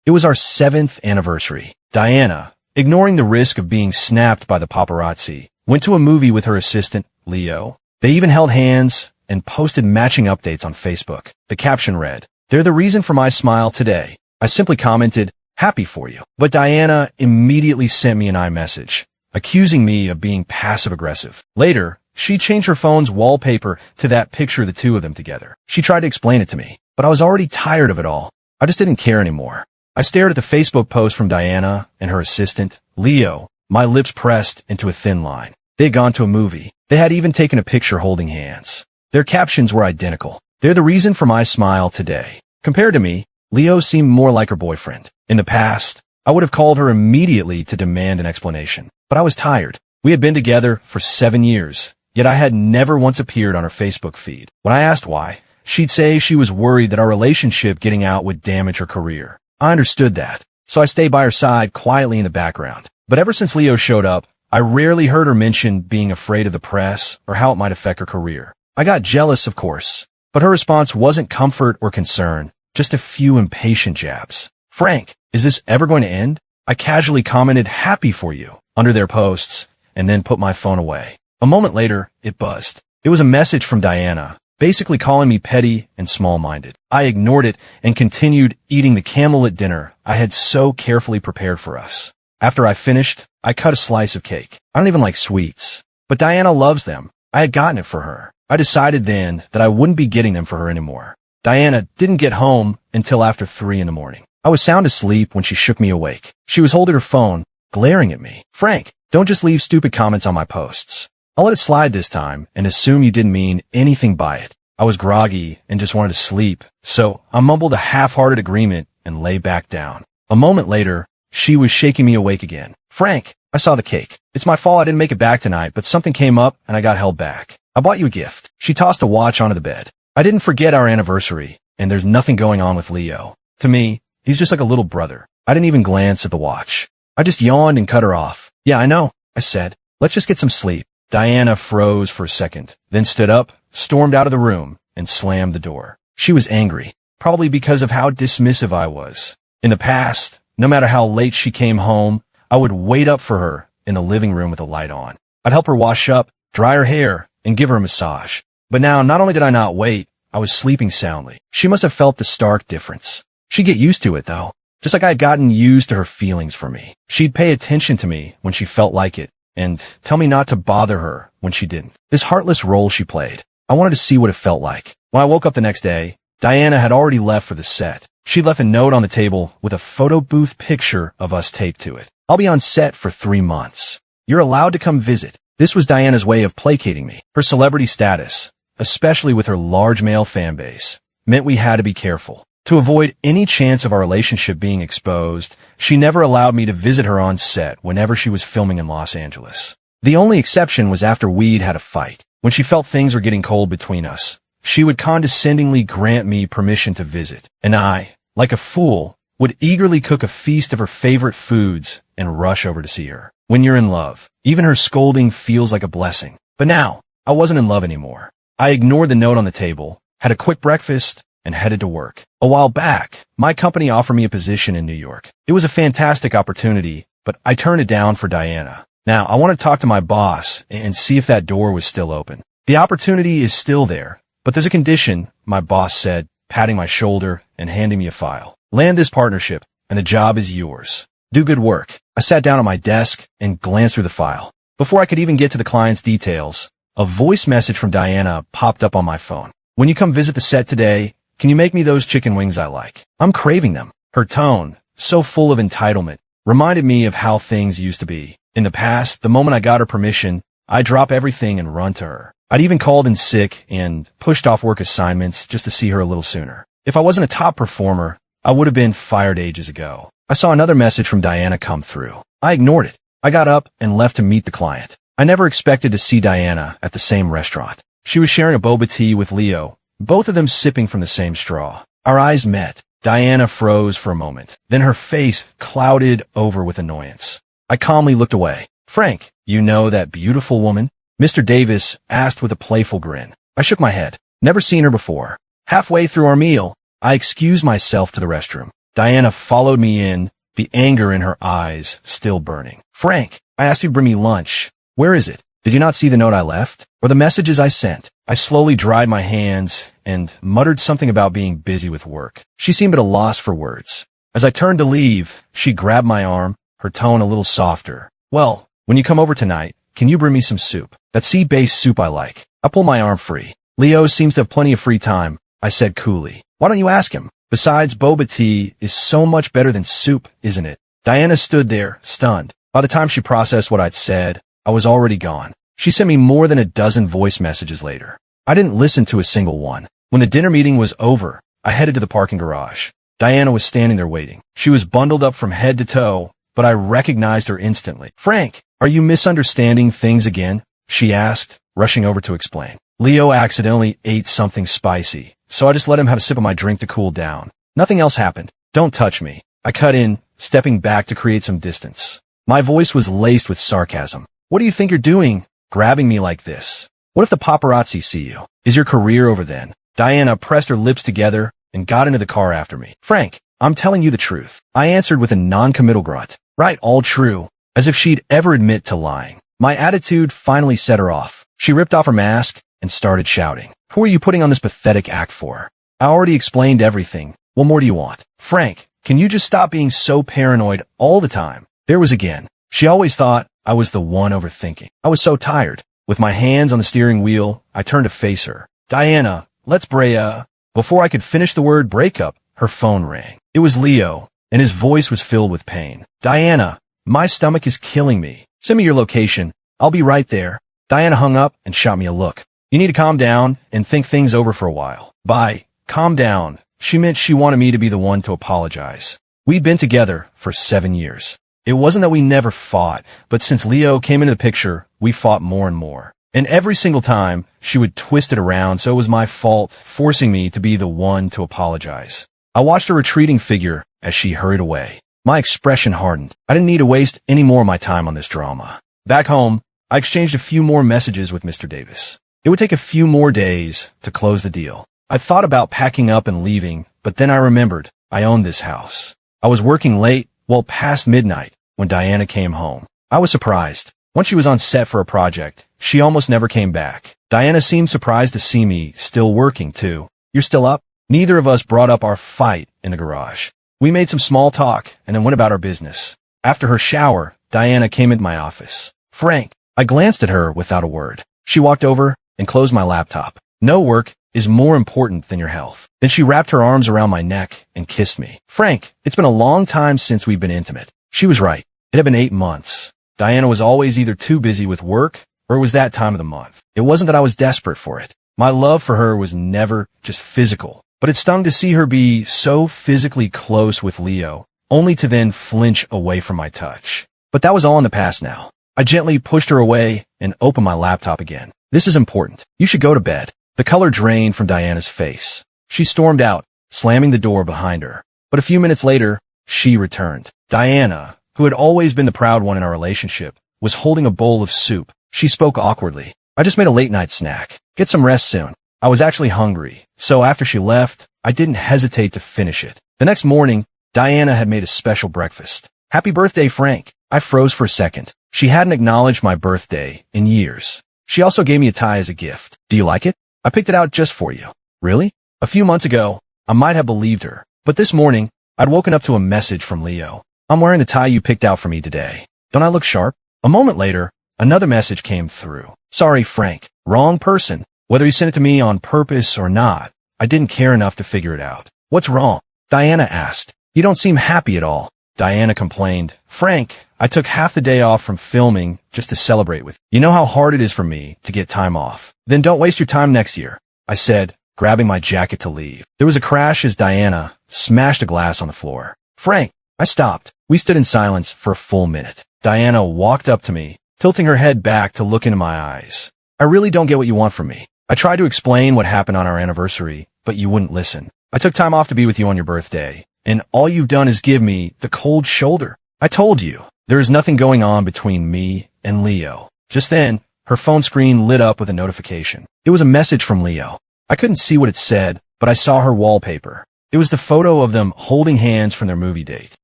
It was our 7th anniversary. Diana, ignoring the risk of being snapped by the paparazzi, went to a movie with her assistant, Leo. They even held hands and posted matching updates on Facebook. The caption read, "They're the reason for my smile today." I simply commented, "Happy for you." But Diana immediately sent me an iMessage, accusing me of being passive-aggressive. Later, she changed her phone's wallpaper to that picture of the two of them together. She tried to explain it to me, but I was already tired of it all. I just didn't care anymore. I stared at the Facebook post from Diana and her assistant, Leo, my lips pressed into a thin line. They had gone to a movie. They had even taken a picture holding hands. Their captions were identical. "They're the reason for my smile today." Compared to me, Leo seemed more like her boyfriend. In the past, I would have called her immediately to demand an explanation. But I was tired. We had been together for 7 years, yet I had never once appeared on her Facebook feed. When I asked why, she'd say she was worried that our relationship getting out would damage her career. I understood that, so I stayed by her side quietly in the background. But ever since Leo showed up, I rarely heard her mention being afraid of the press or how it might affect her career. I got jealous, of course, but her response wasn't comfort or concern, just a few impatient jabs. "Frank, is this ever going to end?" I casually commented, "Happy for you," under their posts, and then put my phone away. A moment later, it buzzed. It was a message from Diana, basically calling me petty and small-minded. I ignored it and continued eating the candlelit dinner I had so carefully prepared for us. After I finished, I cut a slice of cake. I don't even like sweets, but Diana loves them. I had gotten it for her. I decided then that I wouldn't be getting them for her anymore. Diana didn't get home until after 3 in the morning. I was sound asleep when she shook me awake. She was holding her phone, glaring at me. "Frank, don't just leave stupid comments on my posts. I'll let it slide this time and assume you didn't mean anything by it." I was groggy and just wanted to sleep, so I mumbled a half-hearted agreement and lay back down. A moment later, she was shaking me awake again. "Frank, I saw the cake. It's my fault I didn't make it back tonight, but something came up and I got held back. I bought you a gift." She tossed a watch onto the bed. I didn't forget our anniversary, and there's nothing going on with Leo. To me, he's just like a little brother. I didn't even glance at the watch. I just yawned and cut her off. "Yeah, I know," I said. "Let's just get some sleep." Diana froze for a second, then stood up, stormed out of the room, and slammed the door. She was angry, probably because of how dismissive I was. In the past, no matter how late she came home, I would wait up for her in the living room with a light on. I'd help her wash up, dry her hair, and give her a massage. But now, not only did I not wait, I was sleeping soundly. She must have felt the stark difference. She'd get used to it, though, just like I had gotten used to her feelings for me. She'd pay attention to me when she felt like it, and tell me not to bother her when she didn't. This heartless role she played. I wanted to see what it felt like. When I woke up the next day, Diana had already left for the set. She'd left a note on the table with a photo booth picture of us taped to it. "I'll be on set for 3 months. You're allowed to come visit." This was Diana's way of placating me. Her celebrity status, especially with her large male fan base, meant we had to be careful. To avoid any chance of our relationship being exposed, she never allowed me to visit her on set whenever she was filming in Los Angeles. The only exception was after we'd had a fight. When she felt things were getting cold between us, she would condescendingly grant me permission to visit, and I, like a fool, would eagerly cook a feast of her favorite foods and rush over to see her. When you're in love, even her scolding feels like a blessing. But now, I wasn't in love anymore. I ignored the note on the table, had a quick breakfast, and headed to work. A while back, my company offered me a position in New York. It was a fantastic opportunity, but I turned it down for Diana. Now, I want to talk to my boss and see if that door was still open. "The opportunity is still there, but there's a condition," my boss said, patting my shoulder and handing me a file. "Land this partnership, and the job is yours. Do good work." I sat down at my desk and glanced through the file. Before I could even get to the client's details, a voice message from Diana popped up on my phone. "When you come visit the set today, can you make me those chicken wings I like? I'm craving them." Her tone, so full of entitlement, reminded me of how things used to be. In the past, the moment I got her permission, I'd drop everything and run to her. I'd even called in sick and pushed off work assignments just to see her a little sooner. If I wasn't a top performer, I would have been fired ages ago. I saw another message from Diana come through. I ignored it. I got up and left to meet the client. I never expected to see Diana at the same restaurant. She was sharing a boba tea with Leo, both of them sipping from the same straw. Our eyes met. Diana froze for a moment. Then her face clouded over with annoyance. I calmly looked away. "Frank, you know that beautiful woman?" Mr. Davis asked with a playful grin. I shook my head. Never seen her before. Halfway through our meal, I excused myself to the restroom. Diana followed me in, the anger in her eyes still burning. Frank, I asked you to bring me lunch. Where is it? Did you not see the note I left? Or the messages I sent? I slowly dried my hands and muttered something about being busy with work. She seemed at a loss for words. As I turned to leave, she grabbed my arm, her tone a little softer. Well, when you come over tonight, can you bring me some soup? That sea-based soup I like. I pulled my arm free. Leo seems to have plenty of free time, I said coolly. Why don't you ask him? Besides, boba tea is so much better than soup, isn't it? Diana stood there, stunned. By the time she processed what I'd said, I was already gone. She sent me more than a dozen voice messages later. I didn't listen to a single one. When the dinner meeting was over, I headed to the parking garage. Diana was standing there waiting. She was bundled up from head to toe, but I recognized her instantly. Frank, are you misunderstanding things again? She asked, rushing over to explain. Leo accidentally ate something spicy, so I just let him have a sip of my drink to cool down. Nothing else happened. Don't touch me. I cut in, stepping back to create some distance. My voice was laced with sarcasm. What do you think you're doing, grabbing me like this? What if the paparazzi see you? Is your career over then? Diana pressed her lips together and got into the car after me. Frank, I'm telling you the truth. I answered with a non-committal grunt. Right, all true. As if she'd ever admit to lying. My attitude finally set her off. She ripped off her mask and started shouting. Who are you putting on this pathetic act for? I already explained everything. What more do you want? Frank, can you just stop being so paranoid all the time? There was again. She always thought I was the one overthinking. I was so tired. With my hands on the steering wheel, I turned to face her. Diana, let's Before I could finish the word breakup, her phone rang. It was Leo, and his voice was filled with pain. Diana, my stomach is killing me. Send me your location. I'll be right there. Diana hung up and shot me a look. You need to calm down and think things over for a while. By calm down, she meant she wanted me to be the one to apologize. We'd been together for 7 years. It wasn't that we never fought, but since Leo came into the picture, we fought more and more. And every single time, she would twist it around, so it was my fault, forcing me to be the one to apologize. I watched her retreating figure as she hurried away. My expression hardened. I didn't need to waste any more of my time on this drama. Back home, I exchanged a few more messages with Mr. Davis. It would take a few more days to close the deal. I thought about packing up and leaving, but then I remembered I owned this house. I was working late, well past midnight, when Diana came home. I was surprised. Once she was on set for a project, she almost never came back. Diana seemed surprised to see me still working, too. You're still up? Neither of us brought up our fight in the garage. We made some small talk and then went about our business. After her shower, Diana came into my office. Frank, I glanced at her without a word. She walked over and closed my laptop. No work is more important than your health. Then she wrapped her arms around my neck and kissed me. Frank, it's been a long time since we've been intimate. She was right. It had been 8 months. Diana was always either too busy with work or it was that time of the month. It wasn't that I was desperate for it. My love for her was never just physical, but it stung to see her be so physically close with Leo, only to then flinch away from my touch. But that was all in the past now. I gently pushed her away and opened my laptop again. This is important. You should go to bed. The color drained from Diana's face. She stormed out, slamming the door behind her. But a few minutes later, she returned. Diana, who had always been the proud one in our relationship, was holding a bowl of soup. She spoke awkwardly. I just made a late-night snack. Get some rest soon. I was actually hungry, so after she left, I didn't hesitate to finish it. The next morning, Diana had made a special breakfast. Happy birthday, Frank. I froze for a second. She hadn't acknowledged my birthday in years. She also gave me a tie as a gift. Do you like it? I picked it out just for you. Really? A few months ago, I might have believed her. But this morning, I'd woken up to a message from Leo. I'm wearing the tie you picked out for me today. Don't I look sharp? A moment later, another message came through. Sorry, Frank. Wrong person. Whether he sent it to me on purpose or not, I didn't care enough to figure it out. What's wrong? Diana asked. You don't seem happy at all. Diana complained. Frank, I took half the day off from filming just to celebrate with you. You know how hard it is for me to get time off. Then don't waste your time next year, I said, grabbing my jacket to leave. There was a crash as Diana smashed a glass on the floor. Frank, I stopped. We stood in silence for a full minute. Diana walked up to me, tilting her head back to look into my eyes. I really don't get what you want from me. I tried to explain what happened on our anniversary, but you wouldn't listen. I took time off to be with you on your birthday, and all you've done is give me the cold shoulder. I told you, there is nothing going on between me and Leo. Just then, her phone screen lit up with a notification. It was a message from Leo. I couldn't see what it said, but I saw her wallpaper. It was the photo of them holding hands from their movie date.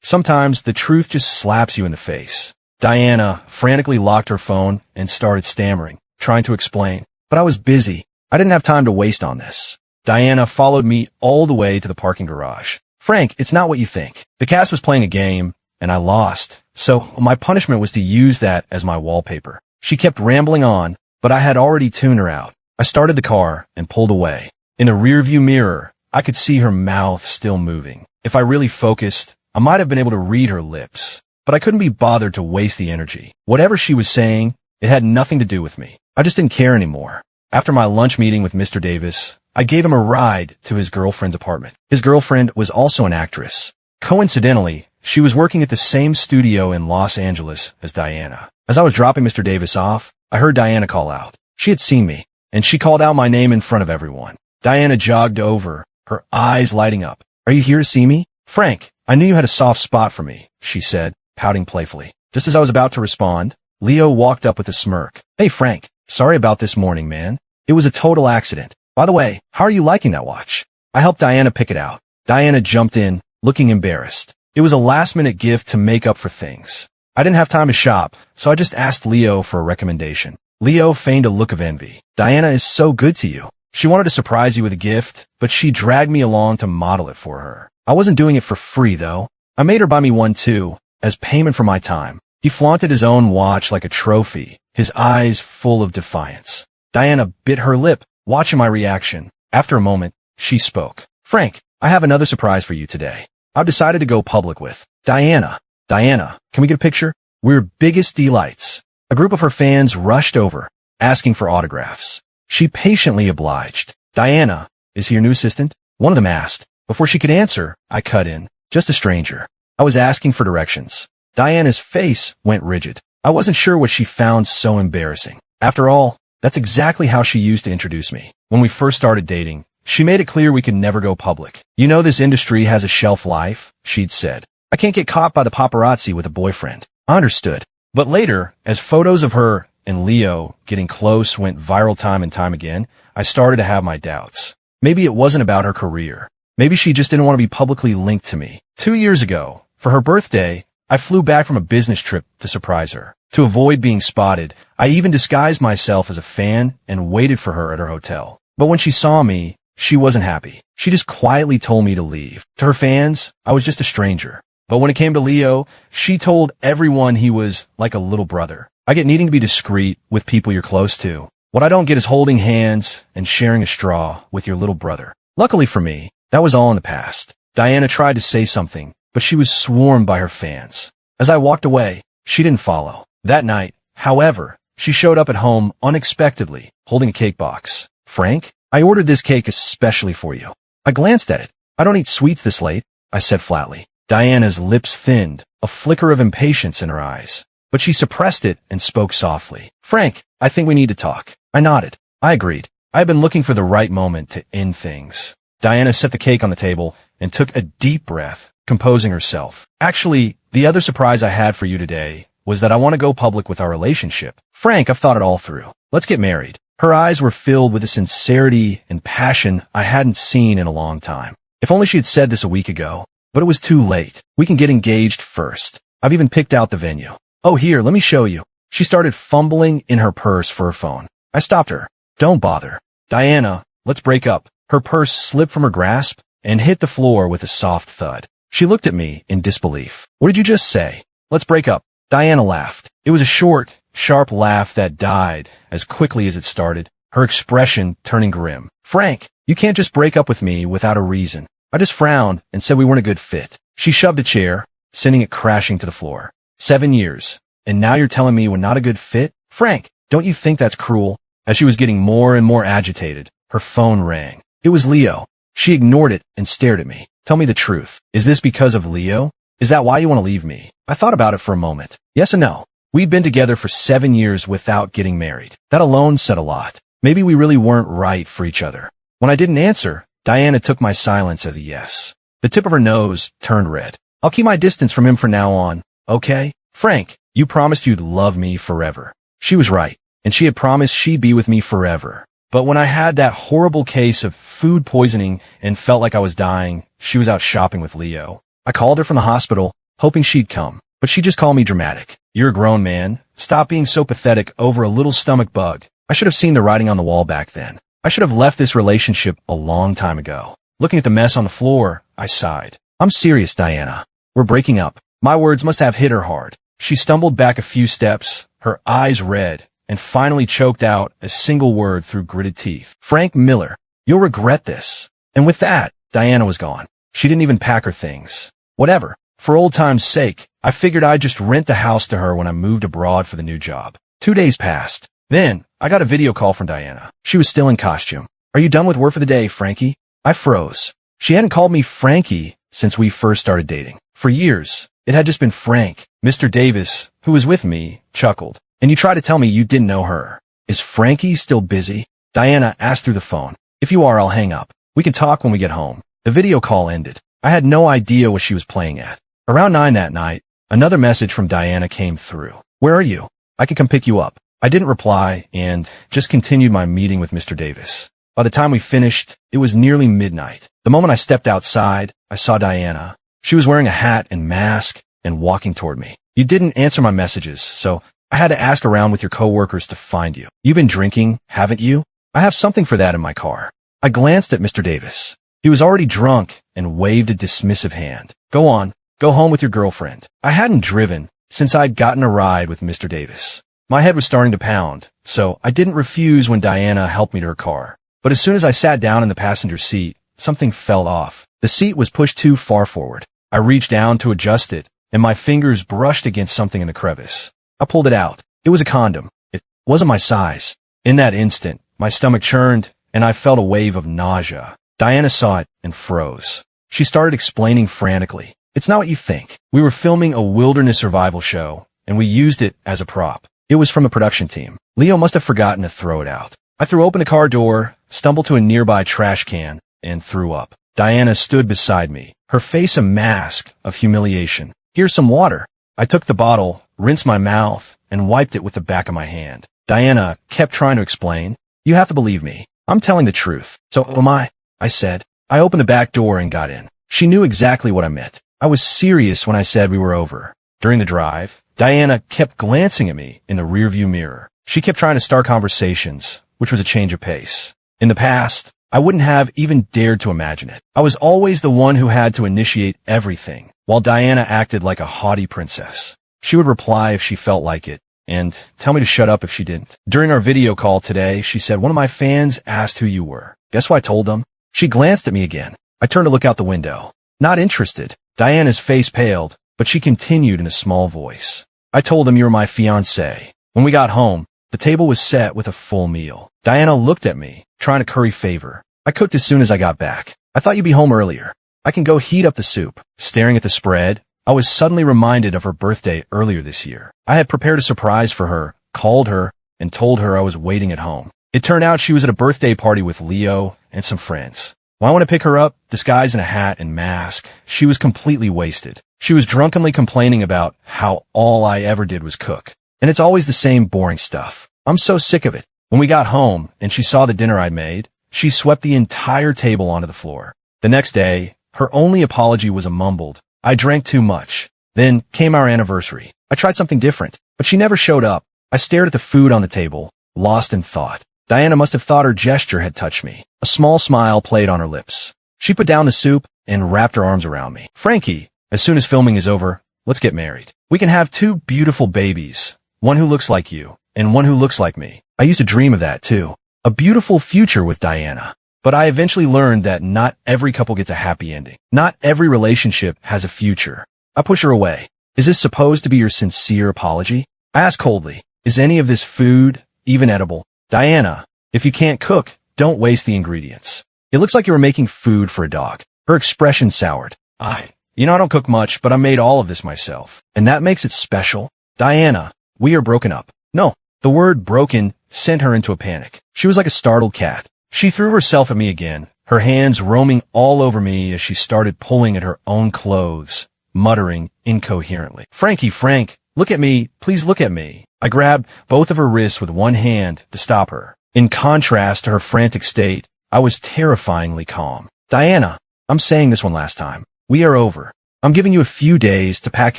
Sometimes the truth just slaps you in the face. Diana frantically locked her phone and started stammering, trying to explain. But I was busy. I didn't have time to waste on this. Diana followed me all the way to the parking garage. Frank, it's not what you think. The cast was playing a game, and I lost. So my punishment was to use that as my wallpaper. She kept rambling on, but I had already tuned her out. I started the car and pulled away. In the rearview mirror, I could see her mouth still moving. If I really focused, I might have been able to read her lips. But I couldn't be bothered to waste the energy. Whatever she was saying, it had nothing to do with me. I just didn't care anymore. After my lunch meeting with Mr. Davis, I gave him a ride to his girlfriend's apartment. His girlfriend was also an actress. Coincidentally, she was working at the same studio in Los Angeles as Diana. As I was dropping Mr. Davis off, I heard Diana call out. She had seen me, and she called out my name in front of everyone. Diana jogged over, her eyes lighting up. Are you here to see me? Frank, I knew you had a soft spot for me, she said, pouting playfully. Just as I was about to respond, Leo walked up with a smirk. Hey Frank, sorry about this morning, man. It was a total accident. By the way, how are you liking that watch? I helped Diana pick it out. Diana jumped in, looking embarrassed. It was a last-minute gift to make up for things. I didn't have time to shop, so I just asked Leo for a recommendation. Leo feigned a look of envy. Diana is so good to you. She wanted to surprise you with a gift, but she dragged me along to model it for her. I wasn't doing it for free, though. I made her buy me one, too, as payment for my time. He flaunted his own watch like a trophy, his eyes full of defiance. Diana bit her lip, watching my reaction. After a moment, she spoke. Frank, I have another surprise for you today. I've decided to go public with Diana. Diana, can we get a picture? We're biggest delights. A group of her fans rushed over, asking for autographs. She patiently obliged. Diana, is he your new assistant? One of them asked. Before she could answer, I cut in. Just a stranger. I was asking for directions. Diana's face went rigid. I wasn't sure what she found so embarrassing. After all, that's exactly how she used to introduce me. When we first started dating, she made it clear we could never go public. You know this industry has a shelf life, she'd said. I can't get caught by the paparazzi with a boyfriend. I understood. But later, as photos of her and Leo getting close went viral time and time again, I started to have my doubts. Maybe it wasn't about her career. Maybe she just didn't want to be publicly linked to me. 2 years ago, for her birthday, I flew back from a business trip to surprise her. To avoid being spotted, I even disguised myself as a fan and waited for her at her hotel. But when she saw me, she wasn't happy. She just quietly told me to leave. To her fans, I was just a stranger. But when it came to Leo, she told everyone he was like a little brother. I get needing to be discreet with people you're close to. What I don't get is holding hands and sharing a straw with your little brother. Luckily for me, that was all in the past. Diana tried to say something, but she was swarmed by her fans. As I walked away, she didn't follow. That night, however, she showed up at home unexpectedly, holding a cake box. Frank, I ordered this cake especially for you. I glanced at it. I don't eat sweets this late, I said flatly. Diana's lips thinned, a flicker of impatience in her eyes. But she suppressed it and spoke softly. Frank, I think we need to talk. I nodded. I agreed. I had been looking for the right moment to end things. Diana set the cake on the table and took a deep breath, composing herself. Actually, the other surprise I had for you today was that I want to go public with our relationship. Frank, I've thought it all through. Let's get married. Her eyes were filled with a sincerity and passion I hadn't seen in a long time. If only she had said this a week ago. But it was too late. We can get engaged first. I've even picked out the venue. Oh, here, let me show you. She started fumbling in her purse for her phone. I stopped her. Don't bother. Diana, let's break up. Her purse slipped from her grasp and hit the floor with a soft thud. She looked at me in disbelief. What did you just say? Let's break up. Diana laughed. It was a short, sharp laugh that died as quickly as it started, her expression turning grim. Frank, you can't just break up with me without a reason. I just frowned and said we weren't a good fit. She shoved a chair, sending it crashing to the floor. 7 years. And now you're telling me we're not a good fit? Frank, don't you think that's cruel? As she was getting more and more agitated, her phone rang. It was Leo. She ignored it and stared at me. Tell me the truth. Is this because of Leo? Is that why you want to leave me? I thought about it for a moment. Yes and no. We'd been together for 7 years without getting married. That alone said a lot. Maybe we really weren't right for each other. When I didn't answer, Diana took my silence as a yes. The tip of her nose turned red. I'll keep my distance from him from now on, okay? Frank, you promised you'd love me forever. She was right, and she had promised she'd be with me forever. But when I had that horrible case of food poisoning and felt like I was dying, she was out shopping with Leo. I called her from the hospital, hoping she'd come, but she just called me dramatic. You're a grown man. Stop being so pathetic over a little stomach bug. I should have seen the writing on the wall back then. I should have left this relationship a long time ago. Looking at the mess on the floor, I sighed. I'm serious, Diana. We're breaking up. My words must have hit her hard. She stumbled back a few steps, her eyes red, and finally choked out a single word through gritted teeth. Frank Miller, you'll regret this. And with that, Diana was gone. She didn't even pack her things. Whatever. For old time's sake, I figured I'd just rent the house to her when I moved abroad for the new job. 2 days passed. Then, I got a video call from Diana. She was still in costume. Are you done with work for the day, Frankie? I froze. She hadn't called me Frankie since we first started dating. For years, it had just been Frank. Mr. Davis, who was with me, chuckled. And you try to tell me you didn't know her. Is Frankie still busy? Diana asked through the phone. If you are, I'll hang up. We can talk when we get home. The video call ended. I had no idea what she was playing at. Around 9 that night, another message from Diana came through. Where are you? I can come pick you up. I didn't reply and just continued my meeting with Mr. Davis. By the time we finished, it was nearly midnight. The moment I stepped outside, I saw Diana. She was wearing a hat and mask and walking toward me. You didn't answer my messages, so I had to ask around with your coworkers to find you. You've been drinking, haven't you? I have something for that in my car. I glanced at Mr. Davis. He was already drunk and waved a dismissive hand. Go on, go home with your girlfriend. I hadn't driven since I'd gotten a ride with Mr. Davis. My head was starting to pound, so I didn't refuse when Diana helped me to her car. But as soon as I sat down in the passenger seat, something fell off. The seat was pushed too far forward. I reached down to adjust it, and my fingers brushed against something in the crevice. I pulled it out. It was a condom. It wasn't my size. In that instant, my stomach churned, and I felt a wave of nausea. Diana saw it and froze. She started explaining frantically. It's not what you think. We were filming a wilderness survival show, and we used it as a prop. It was from the production team. Leo must have forgotten to throw it out. I threw open the car door, stumbled to a nearby trash can, and threw up. Diana stood beside me, her face a mask of humiliation. Here's some water. I took the bottle, rinsed my mouth, and wiped it with the back of my hand. Diana kept trying to explain. You have to believe me. I'm telling the truth. So am I said. I opened the back door and got in. She knew exactly what I meant. I was serious when I said we were over. During the drive, Diana kept glancing at me in the rearview mirror. She kept trying to start conversations, which was a change of pace. In the past, I wouldn't have even dared to imagine it. I was always the one who had to initiate everything, while Diana acted like a haughty princess. She would reply if she felt like it, and tell me to shut up if she didn't. During our video call today, she said, one of my fans asked who you were. Guess what I told them? She glanced at me again. I turned to look out the window. Not interested. Diana's face paled, but she continued in a small voice. I told them you were my fiancé. When we got home, the table was set with a full meal. Diana looked at me, trying to curry favor. I cooked as soon as I got back. I thought you'd be home earlier. I can go heat up the soup. Staring at the spread, I was suddenly reminded of her birthday earlier this year. I had prepared a surprise for her, called her, and told her I was waiting at home. It turned out she was at a birthday party with Leo and some friends. When I went to pick her up, disguised in a hat and mask, she was completely wasted. She was drunkenly complaining about how all I ever did was cook. And it's always the same boring stuff. I'm so sick of it. When we got home and she saw the dinner I'd made, she swept the entire table onto the floor. The next day, her only apology was a mumbled, I drank too much. Then came our anniversary. I tried something different, but she never showed up. I stared at the food on the table, lost in thought. Diana must have thought her gesture had touched me. A small smile played on her lips. She put down the soup and wrapped her arms around me. Frankie, as soon as filming is over, let's get married. We can have 2 beautiful babies, one who looks like you and one who looks like me. I used to dream of that too. A beautiful future with Diana. But I eventually learned that not every couple gets a happy ending. Not every relationship has a future. I push her away. Is this supposed to be your sincere apology? I ask coldly, is any of this food even edible? Diana, if you can't cook, don't waste the ingredients. It looks like you were making food for a dog. Her expression soured. I don't cook much, but I made all of this myself. And that makes it special. Diana, we are broken up. No, the word broken sent her into a panic. She was like a startled cat. She threw herself at me again, her hands roaming all over me as she started pulling at her own clothes, muttering incoherently. Frank, look at me. Please look at me. I grabbed both of her wrists with one hand to stop her. In contrast to her frantic state, I was terrifyingly calm. Diana, I'm saying this one last time. We are over. I'm giving you a few days to pack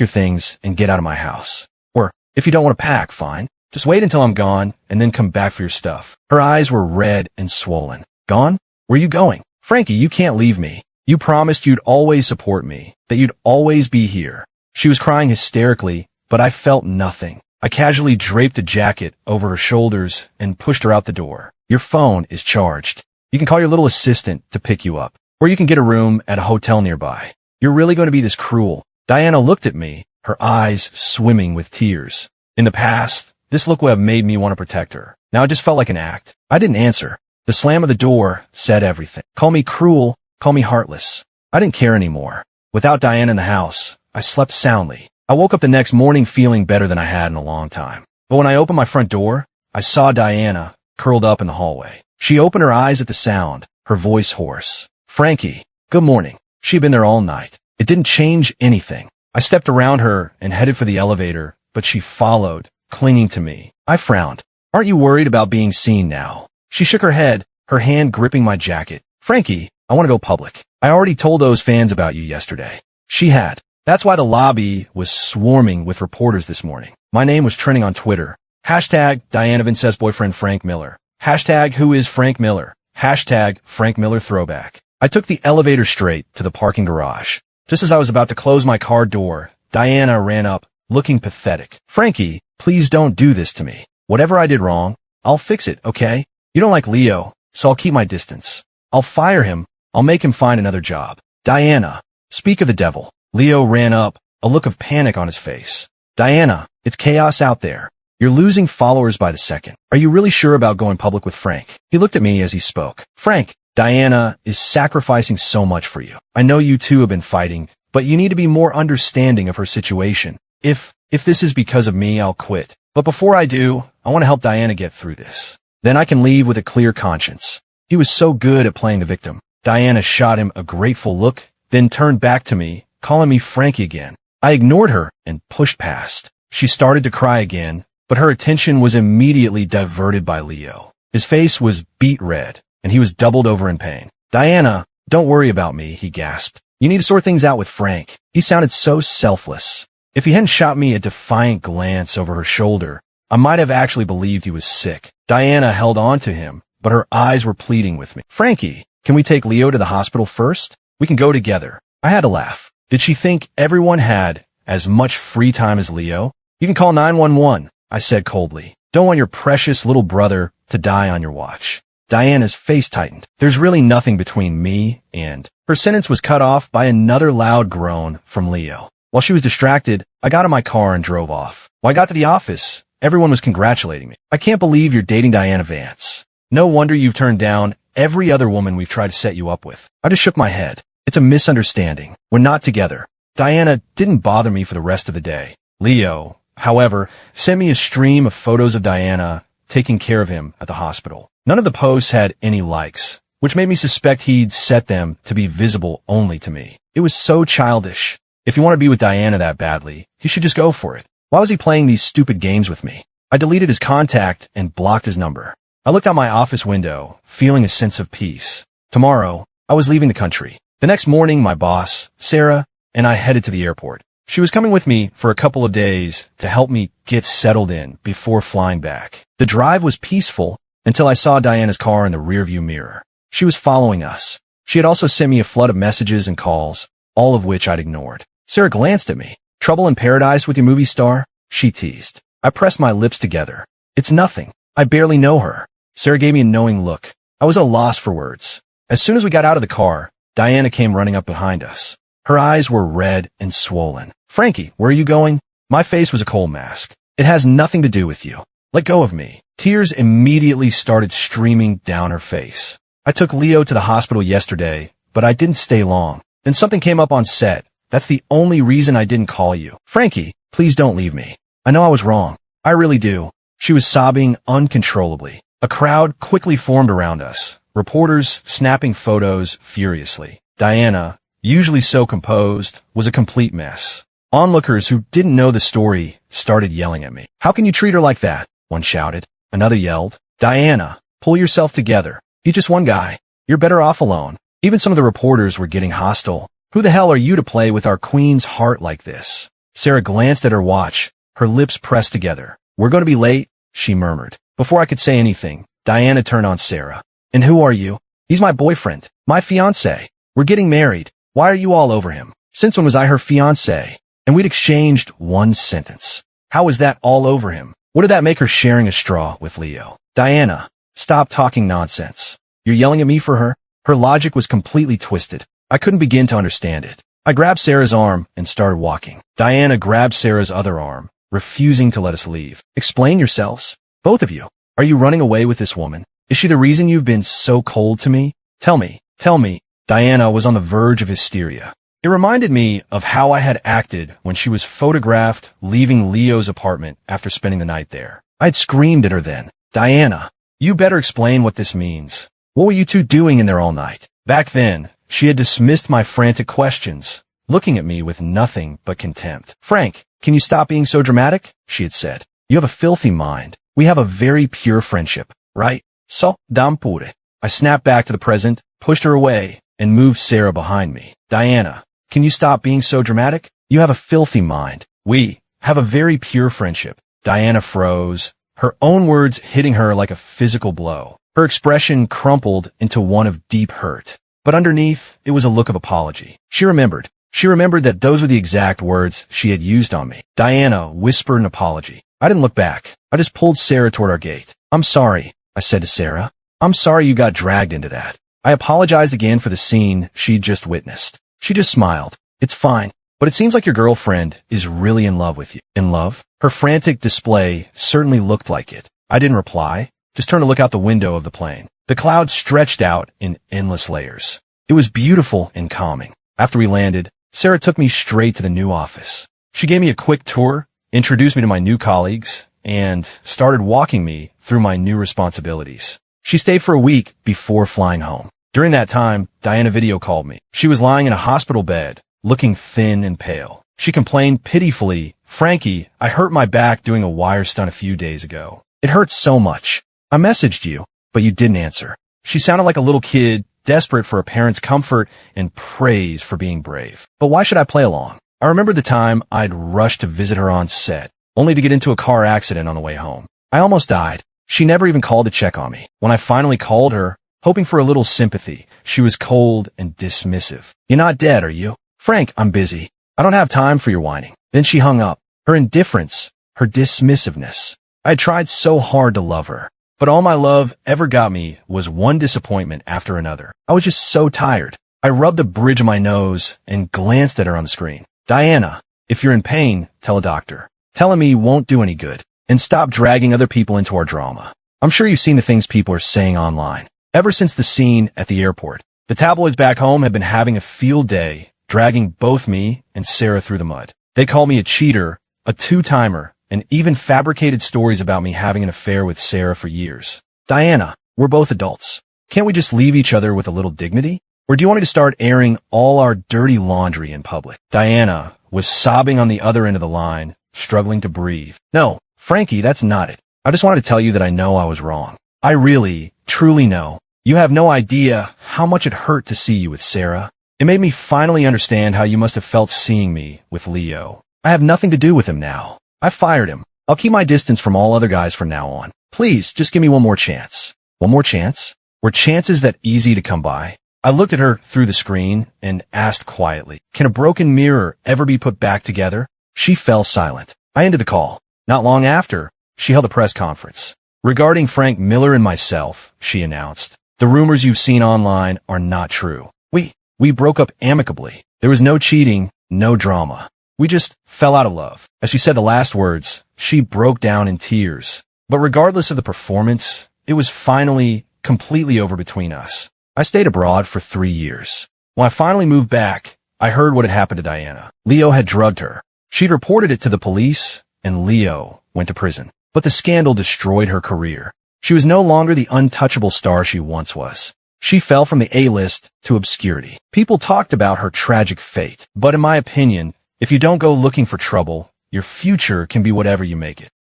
your things and get out of my house. Or, if you don't want to pack, fine. Just wait until I'm gone and then come back for your stuff. Her eyes were red and swollen. Gone? Where are you going? Frankie, you can't leave me. You promised you'd always support me, that you'd always be here. She was crying hysterically, but I felt nothing. I casually draped a jacket over her shoulders and pushed her out the door. Your phone is charged. You can call your little assistant to pick you up, or you can get a room at a hotel nearby. You're really going to be this cruel? Diana looked at me, her eyes swimming with tears. In the past, this look would have made me want to protect her. Now it just felt like an act. I didn't answer. The slam of the door said everything. Call me cruel, call me heartless. I didn't care anymore. Without Diana in the house, I slept soundly. I woke up the next morning feeling better than I had in a long time. But when I opened my front door, I saw Diana curled up in the hallway. She opened her eyes at the sound, her voice hoarse. Frankie, good morning. She'd been there all night. It didn't change anything. I stepped around her and headed for the elevator, but she followed, clinging to me. I frowned. Aren't you worried about being seen now? She shook her head, her hand gripping my jacket. Frankie, I want to go public. I already told those fans about you yesterday. She had. That's why the lobby was swarming with reporters this morning. My name was trending on Twitter. Hashtag Diana Vince's boyfriend Frank Miller. Hashtag who is Frank Miller. Hashtag Frank Miller throwback. I took the elevator straight to the parking garage. Just as I was about to close my car door, Diana ran up, looking pathetic. Frankie, please don't do this to me. Whatever I did wrong, I'll fix it, okay? You don't like Leo, so I'll keep my distance. I'll fire him. I'll make him find another job. Diana, speak of the devil. Leo ran up, a look of panic on his face. Diana, it's chaos out there. You're losing followers by the second. Are you really sure about going public with Frank? He looked at me as he spoke. Frank, Diana is sacrificing so much for you. I know you two have been fighting, but you need to be more understanding of her situation. If this is because of me, I'll quit. But before I do, I want to help Diana get through this. Then I can leave with a clear conscience. He was so good at playing the victim. Diana shot him a grateful look, then turned back to me, calling me Frankie again. I ignored her and pushed past. She started to cry again, but her attention was immediately diverted by Leo. His face was beet red, and he was doubled over in pain. Diana, don't worry about me, he gasped. You need to sort things out with Frank. He sounded so selfless. If he hadn't shot me a defiant glance over her shoulder, I might have actually believed he was sick. Diana held on to him, but her eyes were pleading with me. Frankie, can we take Leo to the hospital first? We can go together. I had to laugh. Did she think everyone had as much free time as Leo? You can call 911, I said coldly. Don't want your precious little brother to die on your watch. Diana's face tightened. There's really nothing between me and... Her sentence was cut off by another loud groan from Leo. While she was distracted, I got in my car and drove off. When I got to the office, everyone was congratulating me. I can't believe you're dating Diana Vance. No wonder you've turned down every other woman we've tried to set you up with. I just shook my head. It's a misunderstanding. We're not together. Diana didn't bother me for the rest of the day. Leo, however, sent me a stream of photos of Diana taking care of him at the hospital. None of the posts had any likes, which made me suspect he'd set them to be visible only to me. It was so childish. If you want to be with Diana that badly, he should just go for it. Why was he playing these stupid games with me? I deleted his contact and blocked his number. I looked out my office window, feeling a sense of peace. Tomorrow, I was leaving the country. The next morning, my boss, Sarah, and I headed to the airport. She was coming with me for a couple of days to help me get settled in before flying back. The drive was peaceful until I saw Diana's car in the rearview mirror. She was following us. She had also sent me a flood of messages and calls, all of which I'd ignored. Sarah glanced at me. Trouble in paradise with your movie star? She teased. I pressed my lips together. It's nothing. I barely know her. Sarah gave me a knowing look. I was at a loss for words. As soon as we got out of the car, Diana came running up behind us. Her eyes were red and swollen. Frankie, where are you going? My face was a cold mask. It has nothing to do with you. Let go of me. Tears immediately started streaming down her face. I took Leo to the hospital yesterday, but I didn't stay long. Then something came up on set. That's the only reason I didn't call you. Frankie, please don't leave me. I know I was wrong. I really do. She was sobbing uncontrollably. A crowd quickly formed around us. Reporters snapping photos furiously. Diana, usually so composed, was a complete mess. Onlookers who didn't know the story started yelling at me. How can you treat her like that? One shouted. Another yelled. Diana, Pull yourself together. He's just one guy. You're better off alone. Even some of the reporters were getting hostile. Who the hell are you to play with our queen's heart like this? Sarah glanced at her watch, her lips pressed together. We're going to be late, she murmured. Before I could say anything, Diana turned on Sarah. And who are you? He's my boyfriend, my fiancé. We're getting married. Why are you all over him? Since when was I her fiancé? And we'd exchanged one sentence. How was that all over him? What did that make her sharing a straw with Leo? Diana, stop talking nonsense. You're yelling at me for her? Her logic was completely twisted. I couldn't begin to understand it. I grabbed Sarah's arm and started walking. Diana grabbed Sarah's other arm, refusing to let us leave. Explain yourselves. Both of you. Are you running away with this woman? Is she the reason you've been so cold to me? Tell me. Tell me. Diana was on the verge of hysteria. It reminded me of how I had acted when she was photographed leaving Leo's apartment after spending the night there. I'd screamed at her then. Diana, you better explain what this means. What were you two doing in there all night? Back then, she had dismissed my frantic questions, looking at me with nothing but contempt. Frank, can you stop being so dramatic? She had said. You have a filthy mind. We have a very pure friendship, right? So, dam pure. I snapped back to the present, pushed her away, and moved Sarah behind me. Diana, can you stop being so dramatic? You have a filthy mind. We have a very pure friendship. Diana froze, her own words hitting her like a physical blow. Her expression crumpled into one of deep hurt. But underneath, it was a look of apology. She remembered. She remembered that those were the exact words she had used on me. Diana whispered an apology. I didn't look back. I just pulled Sarah toward our gate. I'm sorry, I said to Sarah. I'm sorry you got dragged into that. I apologized again for the scene she'd just witnessed. She just smiled. It's fine, but it seems like your girlfriend is really in love with you. In love? Her frantic display certainly looked like it. I didn't reply, just turned to look out the window of the plane. The clouds stretched out in endless layers. It was beautiful and calming. After we landed, Sarah took me straight to the new office. She gave me a quick tour, introduced me to my new colleagues, and started walking me through my new responsibilities. She stayed for a week before flying home. During that time, Diana video called me. She was lying in a hospital bed, looking thin and pale. She complained pitifully, Frankie, I hurt my back doing a wire stunt a few days ago. It hurts so much. I messaged you, but you didn't answer. She sounded like a little kid, desperate for a parent's comfort and praise for being brave. But why should I play along? I remember the time I'd rushed to visit her on set, only to get into a car accident on the way home. I almost died. She never even called to check on me. When I finally called her, hoping for a little sympathy, she was cold and dismissive. You're not dead, are you? Frank, I'm busy. I don't have time for your whining. Then she hung up. Her indifference, her dismissiveness. I had tried so hard to love her, but all my love ever got me was one disappointment after another. I was just so tired. I rubbed the bridge of my nose and glanced at her on the screen. Diana, if you're in pain, tell a doctor. Telling me won't do any good. And stop dragging other people into our drama. I'm sure you've seen the things people are saying online. Ever since the scene at the airport, the tabloids back home have been having a field day, dragging both me and Sarah through the mud. They call me a cheater, a two-timer, and even fabricated stories about me having an affair with Sarah for years. Diana, we're both adults. Can't we just leave each other with a little dignity? Or do you want me to start airing all our dirty laundry in public? Diana was sobbing on the other end of the line, struggling to breathe. No, Frankie, that's not it. I just wanted to tell you that I know I was wrong. I really, truly know. You have no idea how much it hurt to see you with Sarah. It made me finally understand how you must have felt seeing me with Leo. I have nothing to do with him now. I fired him. I'll keep my distance from all other guys from now on. Please, just give me one more chance. One more chance? Were chances that easy to come by? I looked at her through the screen and asked quietly, can a broken mirror ever be put back together? She fell silent. I ended the call. Not long after, she held a press conference. Regarding Frank Miller and myself, she announced, the rumors you've seen online are not true. We broke up amicably. There was no cheating, no drama. We just fell out of love. As she said the last words, she broke down in tears. But regardless of the performance, it was finally completely over between us. I stayed abroad for 3 years. When I finally moved back, I heard what had happened to Diana. Leo had drugged her. She'd reported it to the police, and Leo went to prison. But the scandal destroyed her career. She was no longer the untouchable star she once was. She fell from the A-list to obscurity. People talked about her tragic fate. But in my opinion, if you don't go looking for trouble, your future can be whatever you make it.